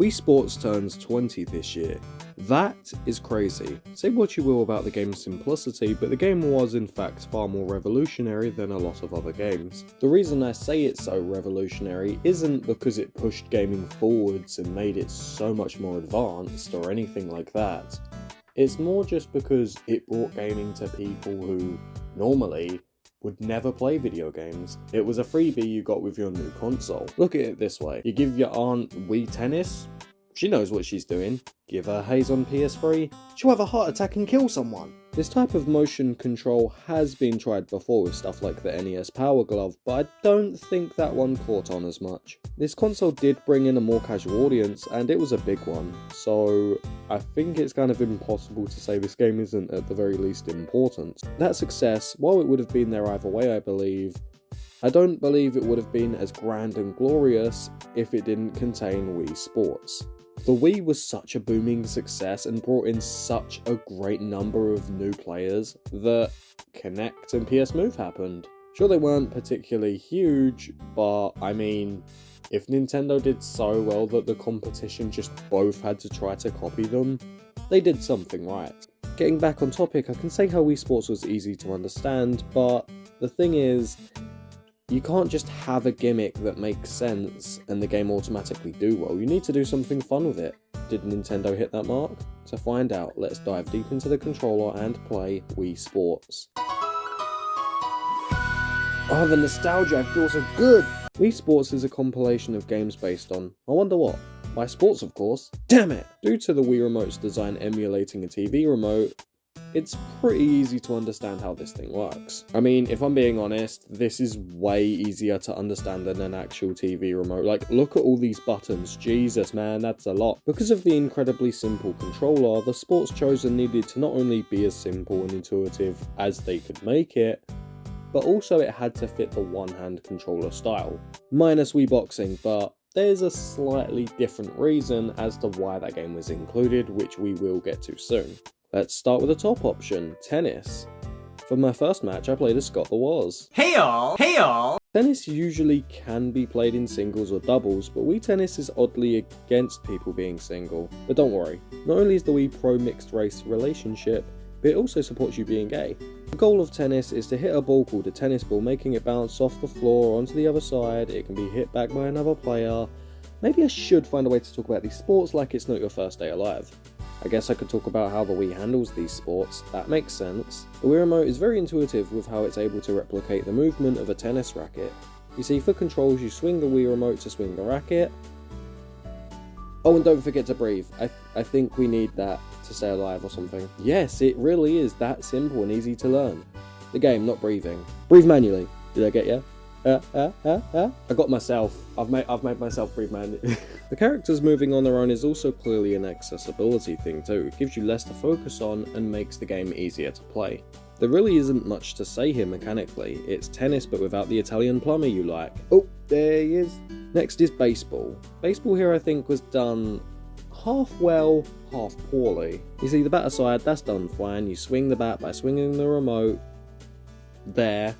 Wii Sports turns 20 this year. That is crazy. Say what you will about the game's simplicity, but the game was in fact far more revolutionary than a lot of other games. The reason I say it's so revolutionary isn't because it pushed gaming forwards and made it so much more advanced or anything like that. It's more just because it brought gaming to people who normally would never play video games. It was a freebie you got with your new console. Look at it this way. You give your aunt Wii Tennis, she knows what she's doing. Give her Haze on PS3, she'll have a heart attack and kill someone. This type of motion control has been tried before with stuff like the NES Power Glove, but I don't think that one caught on as much. This console did bring in a more casual audience, and it was a big one, so I think it's kind of impossible to say this game isn't at the very least important. That success, while it would have been there either way I don't believe it would have been as grand and glorious if it didn't contain Wii Sports. The Wii was such a booming success and brought in such a great number of new players that Kinect and PS Move happened. Sure, they weren't particularly huge, but I mean, if Nintendo did so well that the competition just both had to try to copy them, they did something right. Getting back on topic, I can say how Wii Sports was easy to understand, but the thing is, you can't just have a gimmick that makes sense and the game automatically do well. You need to do something fun with it. Did Nintendo hit that mark? To find out, let's dive deep into the controller and play Wii Sports. Oh, the nostalgia, I feel so good! Wii Sports is a compilation of games based on, I wonder what? My sports, of course. Damn it! Due to the Wii Remote's design emulating a TV remote, it's pretty easy to understand how this thing works. I mean, if I'm being honest, this is way easier to understand than an actual TV remote. Like, look at all these buttons. Jesus, man, that's a lot. Because of the incredibly simple controller, the sports chosen needed to not only be as simple and intuitive as they could make it, but also it had to fit the one-hand controller style. Minus Wii Boxing, but there's a slightly different reason as to why that game was included, which we will get to soon. Let's start with the top option, tennis. For my first match, I played as Scott the Woz. Hey y'all! Hey y'all! Tennis usually can be played in singles or doubles, but Wii Tennis is oddly against people being single. But don't worry, not only is the Wii Pro mixed race relationship, but it also supports you being gay. The goal of tennis is to hit a ball called a tennis ball, making it bounce off the floor onto the other side. It can be hit back by another player. Maybe I should find a way to talk about these sports like it's not your first day alive. I guess I could talk about how the Wii handles these sports, that makes sense. The Wii Remote is very intuitive with how it's able to replicate the movement of a tennis racket. You see, for controls you swing the Wii Remote to swing the racket. Oh, and don't forget to breathe. I think we need that to stay alive or something. Yes, it really is that simple and easy to learn. The game, not breathing. Breathe manually. Did I get you? I got myself. I've made myself breathe manually. The characters moving on their own is also clearly an accessibility thing too. It gives you less to focus on and makes the game easier to play. There really isn't much to say here mechanically. It's tennis but without the Italian plumber you like. Oh, there he is. Next is baseball. Baseball here I think was done half well, half poorly. You see, the batter side, that's done fine. You swing the bat by swinging the remote there.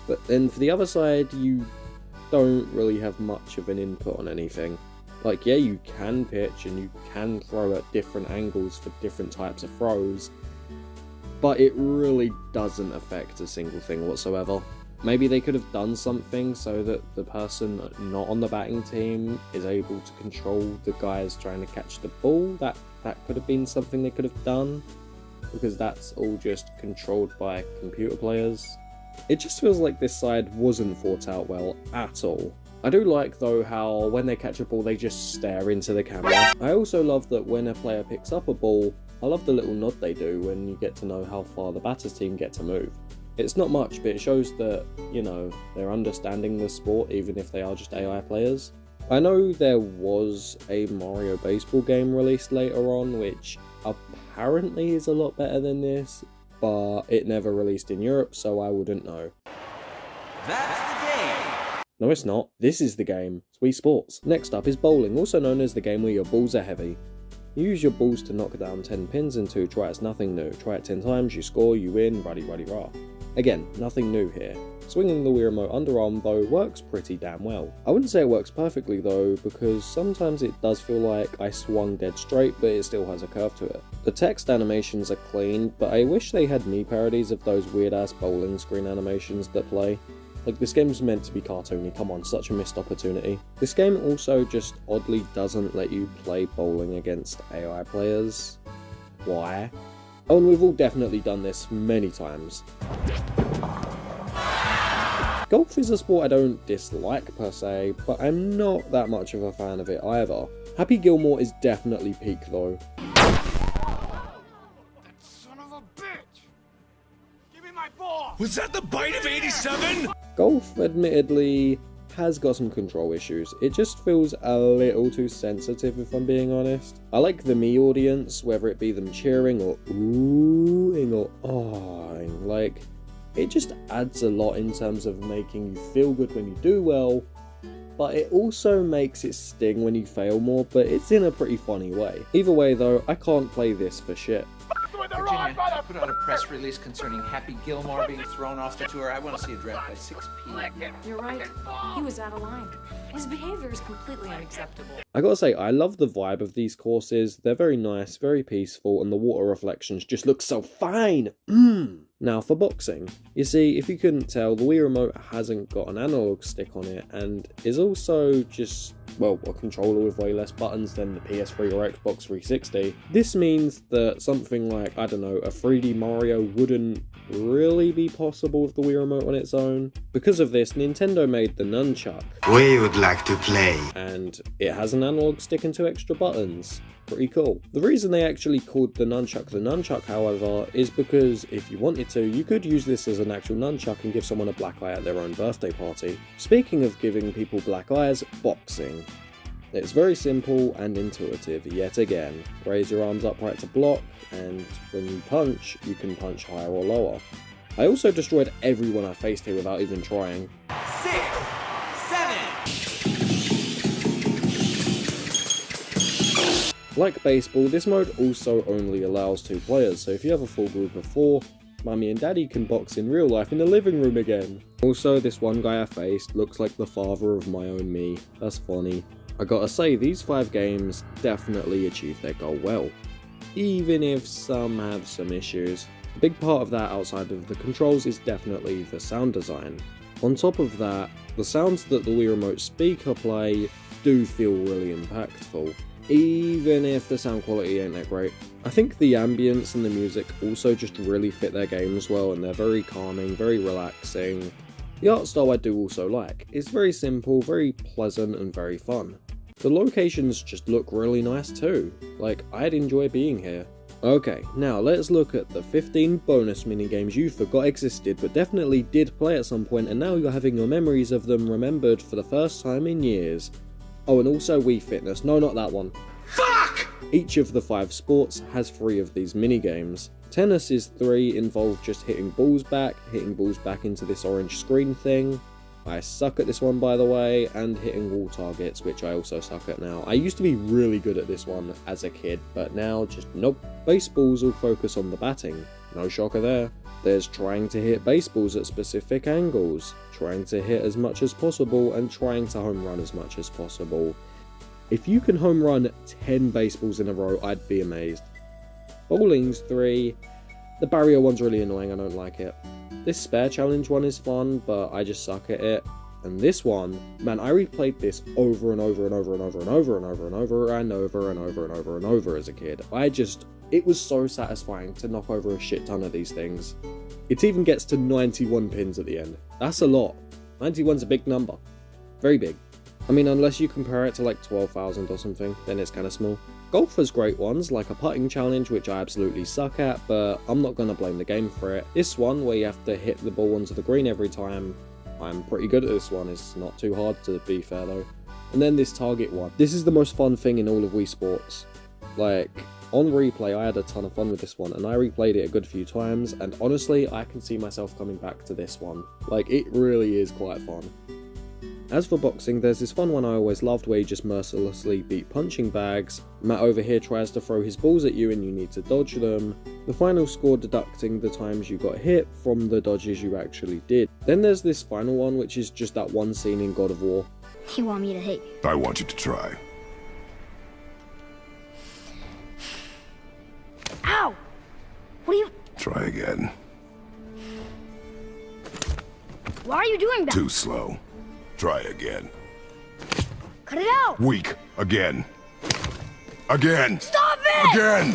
But then for the other side, you don't really have much of an input on anything. Like, yeah, you can pitch and you can throw at different angles for different types of throws, but it really doesn't affect a single thing whatsoever. Maybe they could have done something so that the person not on the batting team is able to control the guys trying to catch the ball. That could have been something they could have done, because that's all just controlled by computer players. It just feels like this side wasn't thought out well at all. I do like though how when they catch a ball they just stare into the camera. I also love that when a player picks up a ball, I love the little nod they do when you get to know how far the batter's team get to move. It's not much, but it shows that, you know, they're understanding the sport even if they are just AI players. I know there was a Mario baseball game released later on which apparently is a lot better than this, but it never released in Europe, so I wouldn't know. That's the game! No, it's not. This is the game. It's Wii Sports. Next up is bowling, also known as the game where your balls are heavy. You use your balls to knock down 10 pins into try it's nothing new. Try it 10 times, you score, you win, ruddy rah. Again, nothing new here. Swinging the Wii Remote underarm though works pretty damn well. I wouldn't say it works perfectly though, because sometimes it does feel like I swung dead straight, but it still has a curve to it. The text animations are clean, but I wish they had Mii parodies of those weird ass bowling screen animations that play. Like, this game's meant to be cartoony, come on, such a missed opportunity. This game also just oddly doesn't let you play bowling against AI players. Why? Oh, and we've all definitely done this many times. Golf is a sport I don't dislike per se, but I'm not that much of a fan of it either. Happy Gilmore is definitely peak though. Was that the bite of 87? Golf, admittedly, has got some control issues. It just feels a little too sensitive, if I'm being honest. I like the Mii audience, whether it be them cheering or oohing or ahhing. Like, it just adds a lot in terms of making you feel good when you do well, but it also makes it sting when you fail more, but it's in a pretty funny way. Either way though, I can't play this for shit. Virginia, put out a press release concerning Happy Gilmore being thrown off the tour. I want to see a draft by 6 p.m. You're right. He was out of line. His behavior is completely unacceptable. I gotta say, I love the vibe of these courses. They're very nice, very peaceful, and the water reflections just look so fine. Now for boxing. You see, if you couldn't tell, the Wii Remote hasn't got an analog stick on it, and is also just, well, a controller with way less buttons than the PS3 or Xbox 360. This means that something like, I don't know, a 3D Mario wouldn't really be possible with the Wii Remote on its own. Because of this, Nintendo made the Nunchuck. We would like to play. And it has an analog stick and 2 extra buttons. Pretty cool. The reason they actually called the Nunchuck, however, is because if you wanted to, you could use this as an actual nunchuck and give someone a black eye at their own birthday party. Speaking of giving people black eyes, boxing. It's very simple and intuitive yet again. Raise your arms upright to block, and when you punch, you can punch higher or lower. I also destroyed everyone I faced here without even trying. 6, 7. Like baseball, this mode also only allows 2 players, so if you have a full group of 4, Mummy and Daddy can box in real life in the living room again. Also, this one guy I faced looks like the father of my own me. That's funny. I gotta say, these 5 games definitely achieve their goal well, even if some have some issues. A big part of that outside of the controls is definitely the sound design. On top of that, the sounds that the Wii Remote speaker play do feel really impactful, even if the sound quality ain't that great. I think the ambience and the music also just really fit their games well, and they're very calming, very relaxing. The art style I do also like. It's very simple, very pleasant, and very fun. The locations just look really nice too. Like, I'd enjoy being here. Okay, now let's look at the 15 bonus minigames you forgot existed but definitely did play at some point, and now you're having your memories of them remembered for the first time in years. Oh, and also Wii Fitness. No, not that one. Fuck! Each of the 5 sports has 3 of these minigames. Tennis is 3, involve just hitting balls back into this orange screen thing. I suck at this one, by the way, and hitting wall targets, which I also suck at now. I used to be really good at this one as a kid, but now just nope. Baseballs will focus on the batting. No shocker there. There's trying to hit baseballs at specific angles, trying to hit as much as possible, and trying to home run as much as possible. If you can home run 10 baseballs in a row, I'd be amazed. Bowling's 3. The barrier one's really annoying, I don't like it. This spare challenge one is fun, but I just suck at it. And this one, man, I replayed this over and over and over and over and over and over and over and over and over and over and over as a kid. It was so satisfying to knock over a shit ton of these things. It even gets to 91 pins at the end. That's a lot. 91's a big number. Very big. I mean, unless you compare it to like 12,000 or something, then it's kind of small. Golf has great ones, like a putting challenge, which I absolutely suck at, but I'm not going to blame the game for it. This one, where you have to hit the ball onto the green every time, I'm pretty good at this one. It's not too hard, to be fair though. And then this target one. This is the most fun thing in all of Wii Sports. Like, on replay, I had a ton of fun with this one, and I replayed it a good few times, and honestly, I can see myself coming back to this one. Like, it really is quite fun. As for boxing, there's this fun one I always loved where you just mercilessly beat punching bags. Matt over here tries to throw his balls at you and you need to dodge them. The final score deducting the times you got hit from the dodges you actually did. Then there's this final one, which is just that one scene in God of War. You want me to hit you? I want you to try. Ow! What are you... Try again. Why are you doing that? Too slow. Try again. Cut it out! Weak. Again. Again. Stop it! Again!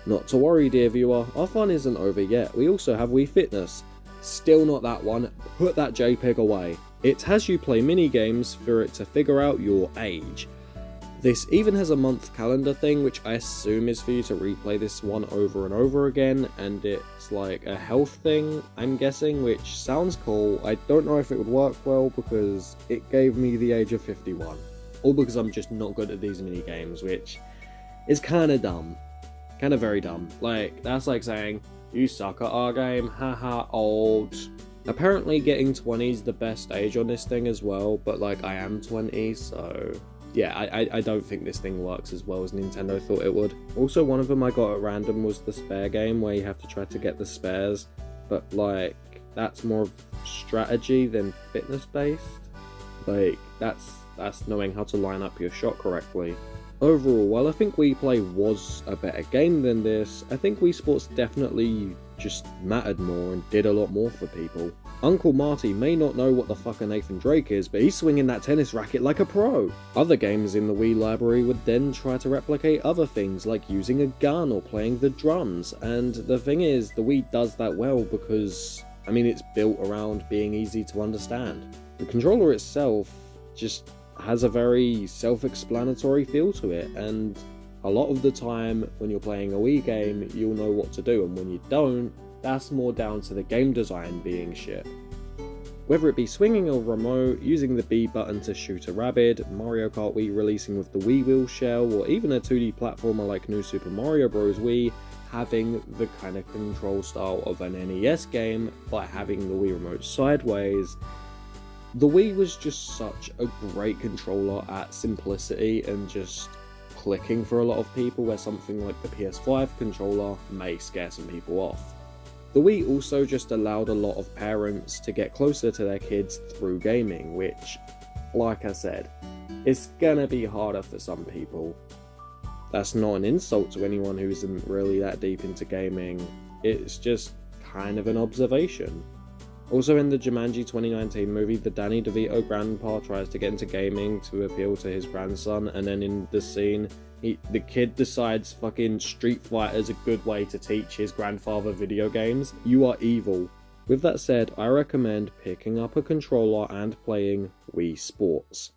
Not to worry, dear viewer, our fun isn't over yet. We also have Wii Fitness. Still not that one. Put that JPEG away. It has you play mini games for it to figure out your age. This even has a month calendar thing, which I assume is for you to replay this one over and over again, and it's like a health thing, I'm guessing, which sounds cool. I don't know if it would work well because it gave me the age of 51. All because I'm just not good at these mini games, which is kind of dumb. Kind of very dumb. Like, that's like saying, you suck at our game, haha, old. Apparently getting 20 is the best age on this thing as well, but like, I am 20, so... yeah, I don't think this thing works as well as Nintendo thought it would. Also, one of them I got at random was the spare game, where you have to try to get the spares, but like, that's more of strategy than fitness based. Like, that's knowing how to line up your shot correctly. Overall, while I think Wii Play was a better game than this, I think Wii Sports definitely just mattered more and did a lot more for people. Uncle Marty may not know what the fuck a Nathan Drake is, but he's swinging that tennis racket like a pro. Other games in the Wii library would then try to replicate other things like using a gun or playing the drums, and the thing is, the Wii does that well because, I mean, it's built around being easy to understand. The controller itself just has a very self-explanatory feel to it, and a lot of the time when you're playing a Wii game, you'll know what to do, and when you don't, that's more down to the game design being shit. Whether it be swinging a remote, using the B button to shoot a rabbit, Mario Kart Wii releasing with the Wii Wheel shell, or even a 2D platformer like New Super Mario Bros. Wii, having the kind of control style of an NES game, by having the Wii remote sideways, the Wii was just such a great controller at simplicity and just clicking for a lot of people, where something like the PS5 controller may scare some people off. The Wii also just allowed a lot of parents to get closer to their kids through gaming, which, like I said, it's gonna be harder for some people. That's not an insult to anyone who isn't really that deep into gaming, it's just kind of an observation. Also in the Jumanji 2019 movie, the Danny DeVito grandpa tries to get into gaming to appeal to his grandson, and then in the scene, the kid decides fucking Street Fighter's a good way to teach his grandfather video games. You are evil. With that said, I recommend picking up a controller and playing Wii Sports.